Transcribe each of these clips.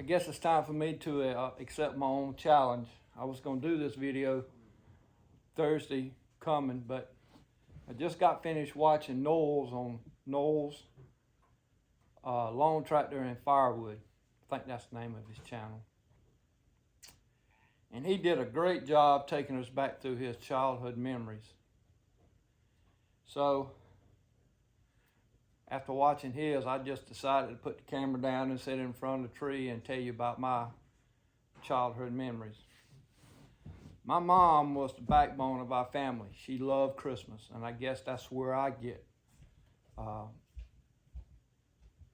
guess it's time for me to accept my own challenge. I was going to do this video Thursday coming, but I just got finished watching Noel's Lawn Tractor and Firewood. I think that's the name of his channel. And he did a great job taking us back through his childhood memories. So, after watching his, I just decided to put the camera down and sit in front of the tree and tell you about my childhood memories. My mom was the backbone of our family. She loved Christmas, and I guess that's where I get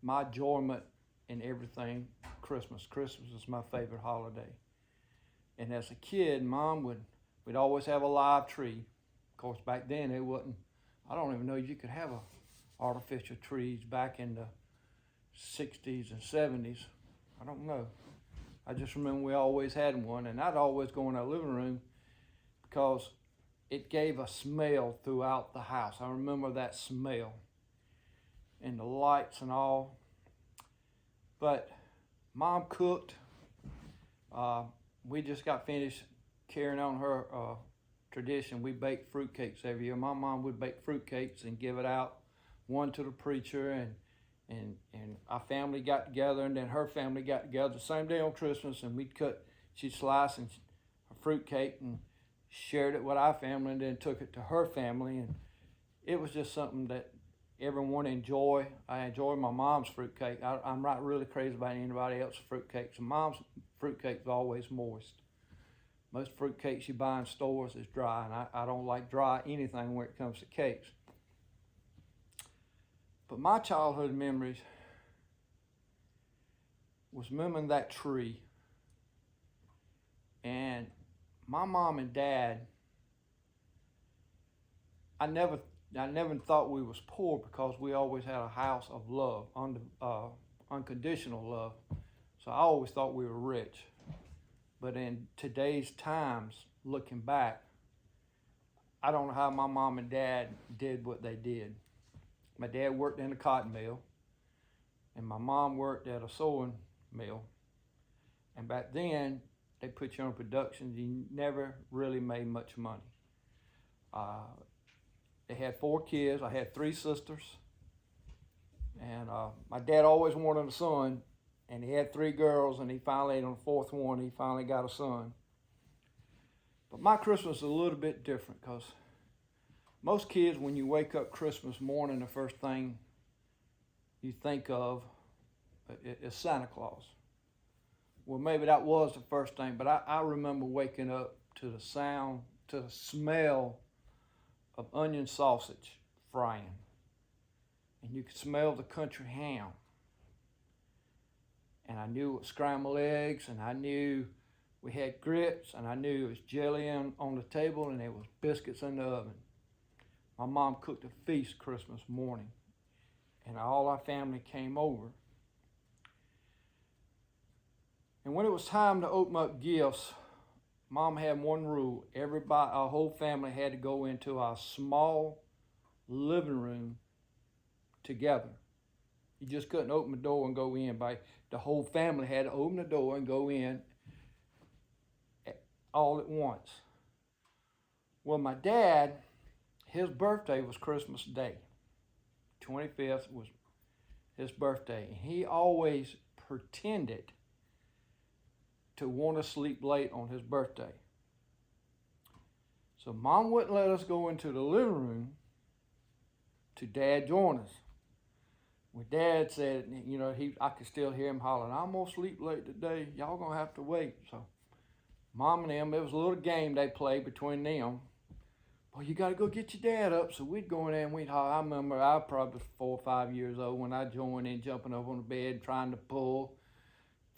my enjoyment in everything Christmas. Christmas is my favorite holiday. And as a kid, we'd always have a live tree. Of course, back then it wasn't, I don't even know you could have artificial trees back in the 60s and 70s. I don't know. I just remember we always had one, and I'd always go in our living room because it gave a smell throughout the house. I remember that smell and the lights and all. But Mom cooked. We just got finished carrying on her tradition. We baked fruitcakes every year. My mom would bake fruitcakes and give it out, one to the preacher, and our family got together, and then her family got together the same day on Christmas, and she'd slice a fruitcake and shared it with our family, and then took it to her family, and it was just something that everyone enjoyed. I enjoy my mom's fruitcake. I'm not really crazy about anybody else's fruitcakes. Mom's fruitcake's always moist. Most fruitcakes you buy in stores is dry, and I don't like dry anything when it comes to cakes. But my childhood memories was remembering that tree. And my mom and dad, I never thought we was poor because we always had a house of love, unconditional love. So I always thought we were rich. But in today's times, looking back, I don't know how my mom and dad did what they did. My dad worked in a cotton mill, and my mom worked at a sewing mill. And back then, they put you on production. You never really made much money. They had 4 kids. I had 3 sisters. And my dad always wanted a son, and he had 3 girls, and he finally, on the 4th one, he finally got a son. But my Christmas is a little bit different because most kids, when you wake up Christmas morning, the first thing you think of is Santa Claus. Well, maybe that was the first thing, but I remember waking up to the sound, to the smell of onion sausage frying. And you could smell the country ham. And I knew it was scrambled eggs, and I knew we had grits, and I knew it was jelly on the table, and there was biscuits in the oven. My mom cooked a feast Christmas morning, and all our family came over. And when it was time to open up gifts, Mom had one rule. Our whole family had to go into our small living room together. You just couldn't open the door and go in. The whole family had to open the door and go in all at once. Well, my dad, his birthday was Christmas Day. 25th was his birthday. And he always pretended to want to sleep late on his birthday. So Mom wouldn't let us go into the living room to Dad join us. When Dad said, I could still hear him hollering, "I'm going to sleep late today. Y'all going to have to wait." So Mom and them, it was a little game they played between them. Well, you got to go get your dad up. So we'd go in there and we'd holler. I remember I was probably 4 or 5 years old when I joined in, jumping up on the bed, trying to pull.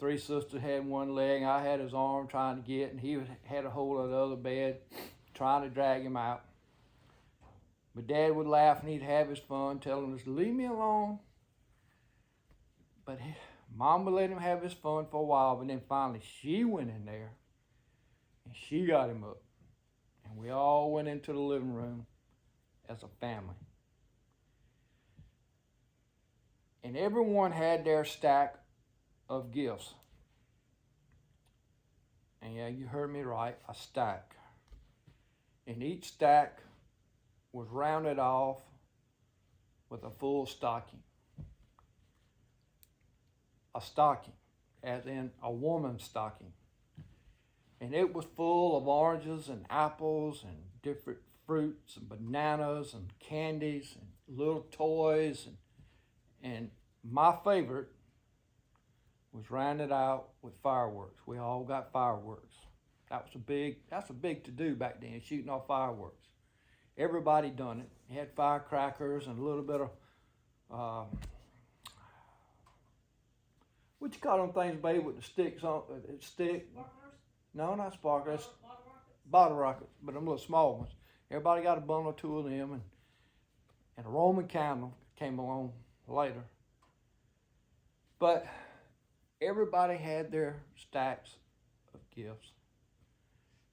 3 sisters had one leg. I had his arm trying to get, and he had a hold of the other bed, trying to drag him out. But Dad would laugh, and he'd have his fun, telling us to leave me alone. But Mom would let him have his fun for a while, but then finally she went in there, and she got him up. And we all went into the living room as a family. And everyone had their stack of gifts. And yeah, you heard me right, a stack. And each stack was rounded off with a full stocking. A stocking, as in a woman's stocking. And it was full of oranges and apples and different fruits and bananas and candies and little toys. And my favorite was rounded out with fireworks. We all got fireworks. That's a big to do back then, shooting off fireworks. Everybody done it. You had firecrackers and a little bit of, what you call them things, babe, with the sticks on, stick? Sparklers? No, not sparklers. Bottle rockets? Bottle rockets, but them little small ones. Everybody got a bundle or two of them, and a Roman candle came along later. But everybody had their stacks of gifts.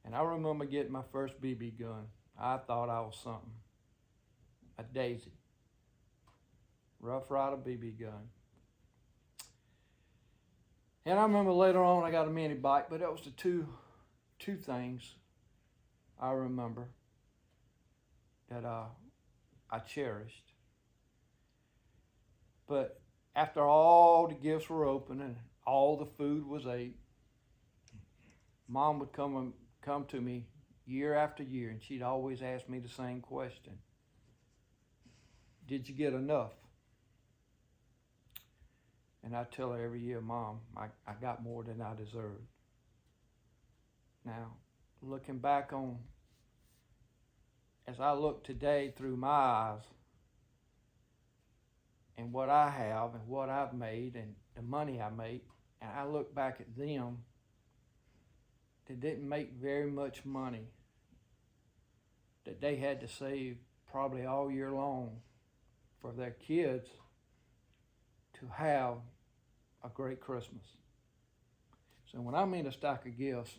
And I remember getting my first BB gun. I thought I was something. A Daisy. Rough Rider BB gun. And I remember later on I got a mini bike, but that was the two things I remember that I cherished. But after all the gifts were open and all the food was ate, Mom would come to me year after year, and she'd always ask me the same question. Did you get enough? And I tell her every year, Mom, I got more than I deserved. Now, looking back on, as I look today through my eyes, and what I have and what I've made and the money I make, and I look back at them that didn't make very much money, that they had to save probably all year long for their kids to have a great Christmas. So when I mean a stack of gifts,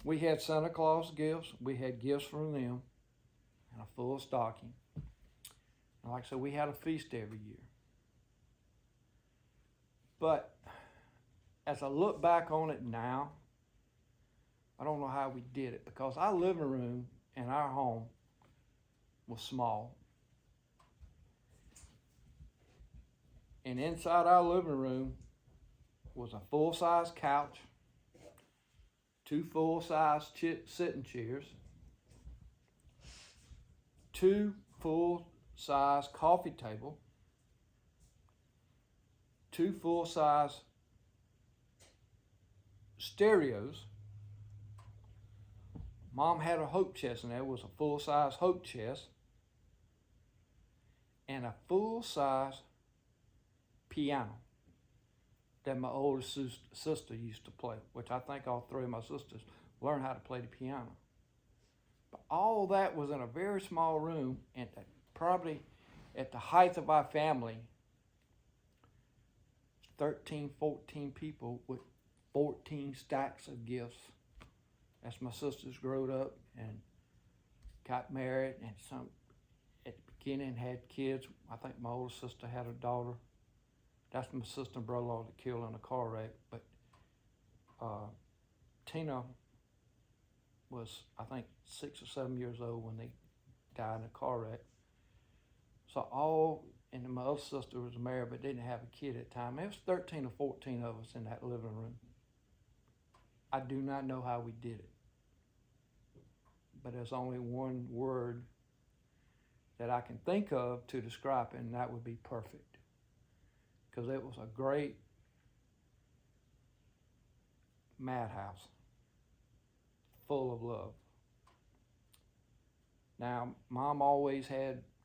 we had Santa Claus gifts, we had gifts from them, and a full stocking. And like I said, we had a feast every year. But as I look back on it now, I don't know how we did it, because our living room in our home was small. And inside our living room was a full-size couch, 2 full-size sitting chairs, 2 full-size coffee table, 2 full-size stereos. Mom had a hope chest, and there was a full-size hope chest, and a full-size piano that my oldest sister used to play, which I think all 3 of my sisters learned how to play the piano. But all that was in a very small room, and probably at the height of our family, 13, 14 people with 14 stacks of gifts. As my sisters growed up and got married, and some at the beginning had kids. I think my older sister had a daughter. That's my sister and brother-in-law that killed in a car wreck. But Tina was, I think, 6 or 7 years old when they died in a car wreck. So and my other sister was married but didn't have a kid at the time. There was 13 or 14 of us in that living room. I do not know how we did it. But there's only one word that I can think of to describe it, and that would be perfect. Because it was a great madhouse full of love. Now, Mom always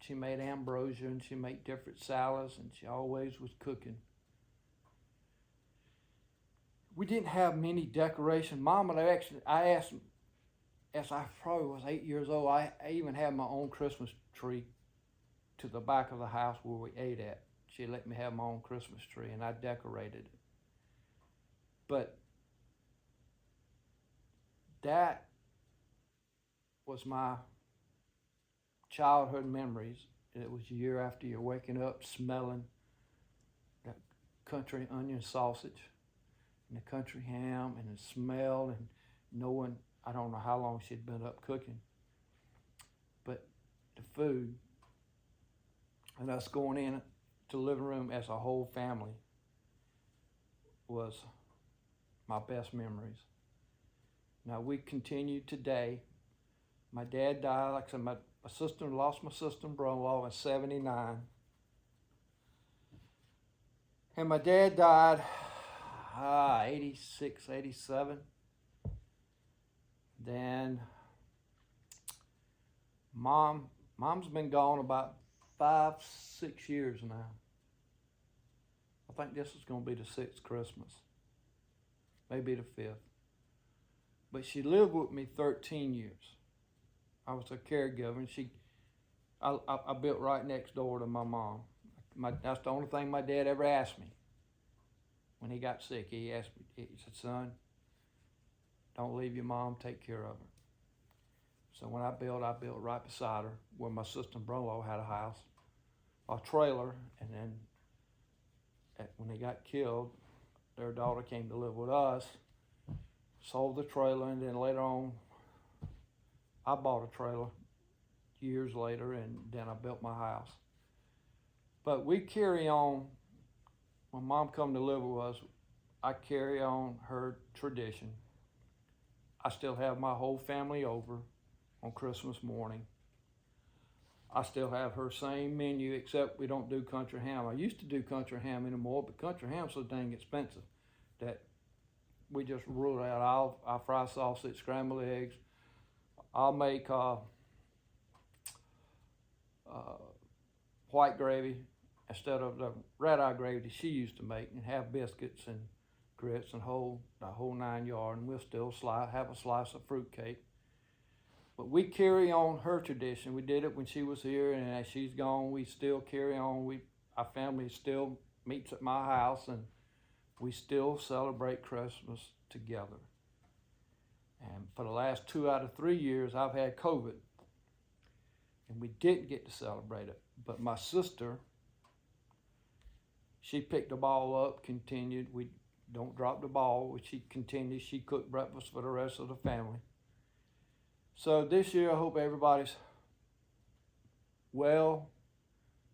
she made ambrosia, and she made different salads, and she always was cooking. We didn't have many decorations. Mom and I asked, as I probably was 8 years old, I even had my own Christmas tree to the back of the house where we ate at. She let me have my own Christmas tree, and I decorated it. But that was my childhood memories. It was year after year, waking up smelling that country onion sausage and the country ham, and the smell, and knowing I don't know how long she'd been up cooking, but the food and us going in to the living room as a whole family was my best memories. Now we continue today. My dad died, like I said, my sister lost my sister-in-law in 79. And my dad died 86, 87. Then mom's been gone about 5, 6 years now. I think this is going to be the 6th Christmas, maybe the 5th. But she lived with me 13 years. I was a caregiver, and I built right next door to my mom. That's the only thing my dad ever asked me. When he got sick, he asked me, he said, "Son, don't leave your mom, take care of her." So when I built right beside her, where my sister-in-law had a house, a trailer, and then when they got killed, their daughter came to live with us, sold the trailer, and then later on, I bought a trailer years later, and then I built my house. But we carry on. When Mom come to live with us, I carry on her tradition. I still have my whole family over on Christmas morning. I still have her same menu, except we don't do country ham. I used to do country ham anymore, but country ham's so dang expensive that we just rule it out. I'll fry sausage, scrambled eggs. I'll make white gravy instead of the red-eye gravy she used to make, and have biscuits and grits and the whole 9 yards, and we'll still have a slice of fruit cake. But we carry on her tradition. We did it when she was here, and as she's gone, we still carry on. Our family still meets at my house, and we still celebrate Christmas together. And for the last 2 out of 3 years, I've had COVID, and we didn't get to celebrate it. But my sister, she picked the ball up, continued. We don't drop the ball. She continued. She cooked breakfast for the rest of the family. So this year, I hope everybody's well.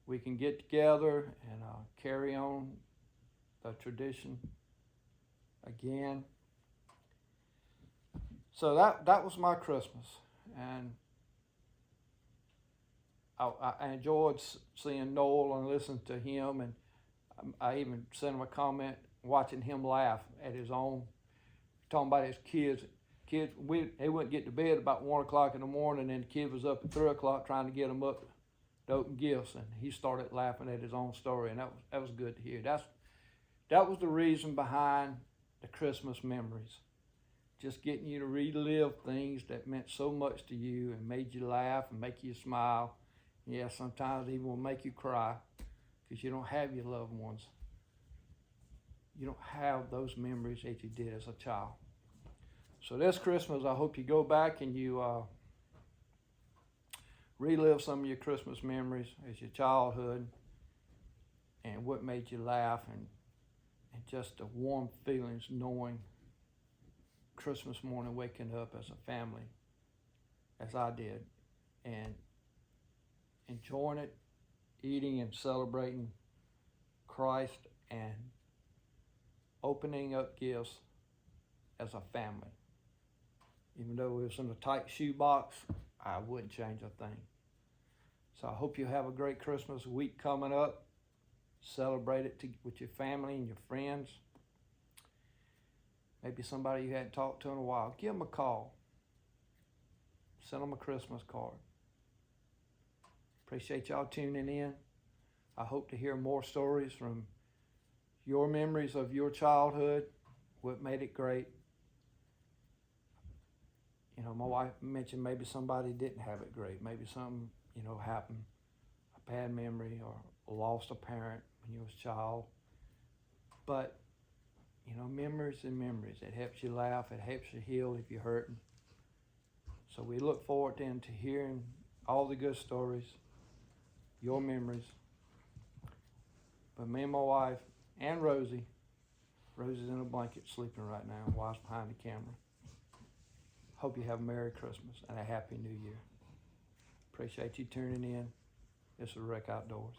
We can get together and carry on the tradition again. So that was my Christmas, and I enjoyed seeing Noel and listening to him, and I even sent him a comment watching him laugh at his own, talking about his kids. They wouldn't get to bed about 1 o'clock in the morning, and the kid was up at 3 o'clock trying to get them up to open gifts, and he started laughing at his own story, and that was good to hear. That was the reason behind the Christmas memories. Just getting you to relive things that meant so much to you and made you laugh and make you smile. Yeah, sometimes even will make you cry because you don't have your loved ones. You don't have those memories that you did as a child. So this Christmas, I hope you go back and you relive some of your Christmas memories as your childhood and what made you laugh, and just the warm feelings knowing Christmas morning waking up as a family, as I did, and enjoying it, eating and celebrating Christ, and opening up gifts as a family. Even though it was in a tight shoebox, I wouldn't change a thing. So I hope you have a great Christmas week coming up. Celebrate it with your family and your friends. Maybe somebody you hadn't talked to in a while. Give them a call. Send them a Christmas card. Appreciate y'all tuning in. I hope to hear more stories from your memories of your childhood, what made it great. You know, my wife mentioned maybe somebody didn't have it great. Maybe something, happened, a bad memory, or lost a parent when you was a child. But, memories and memories. It helps you laugh. It helps you heal if you're hurting. So we look forward then to hearing all the good stories, your memories. But me and my wife and Rosie's in a blanket sleeping right now. Wife's behind the camera. Hope you have a Merry Christmas and a Happy New Year. Appreciate you tuning in. This is Rec Outdoors.